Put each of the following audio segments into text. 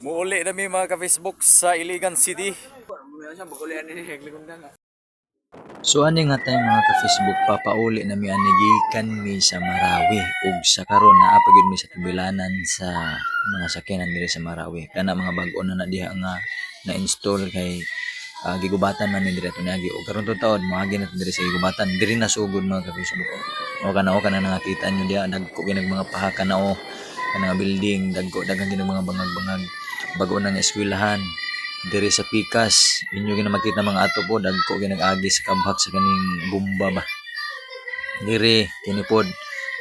Muuli na mi mga ka-Facebook sa Iligan City. So ani nga tayo mga ka-Facebook papauli na mi anigikan mi sa Marawi ug sa karon naa pa gyud mi sa tubilanan sa mga sakyanan diri sa Marawi. Kana mga bag-o na diha nga na-install kay gigubatan man mi diri ato niagi ug karon taon moagi na diri sa gigubatan diri na sugod mga ka-Facebook. O kana nakita nyo diha dagko gyud mga paha kana o kanang building dagko daghang gyud mga bangag-bangag bag-o na nga eskwelahan diri sa Pikas inyo gina makita mga ato po dagko ginag-agi sa kabhak sa kaning bomba ba diri kini pod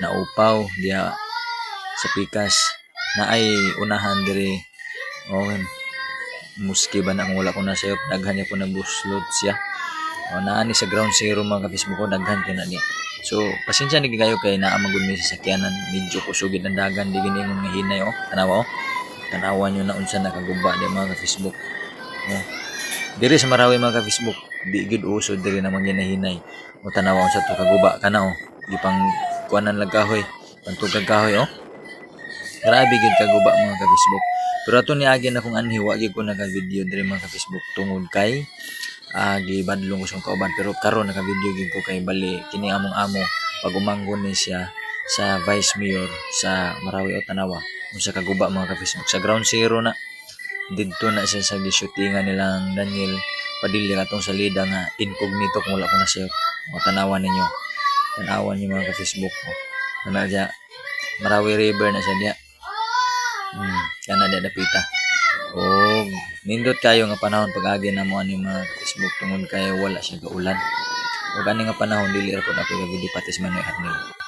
naupaw diha sa Pikas na ay unahan diri o muski ba na kung wala ko na sayo daghan niya po nagbuslot siya o naani sa ground zero mga ka-Facebook ko daghan kina niya so pasensya ni kayo kay naa magud mi sa sakyanan medyo kusugid ang dagan di gini nga hinay tanawa tanawa nyo na unsa nakaguba di mga ka-Facebook. Diri sa Marawi mga ka-Facebook, di gid uso diri namang ginahinay. Mo tanawa sa to kaguba kana di pang kuanan lang kahoy, pantugag kahoy Grabe gid kaguba mga ka-Facebook. Pero ato niagi na kung anhi wa gid ko naka-video diri mga ka-Facebook tungod kay gibadlong ko sa kauban pero karon naka-video gid ko kay bali kini among amo pag umanggon ni siya sa Vice Mayor sa Marawi o Tanawa. Unsa kaguba mga ka-Facebook sa ground zero na didto na siya sa gishootingan nilang Daniel Padilla katong salida nga incognito kung wala ko na siya tanawan ninyo tanawan niyo mga ka-Facebook kana diya Marawi River na siya diya kana diya dapita o nindot kayo nga panahon pag-agi na mo ani mga Facebook tungod kay wala siya kaulan o gani nga panahon dili ra pud ako video patis Manoy Arnel.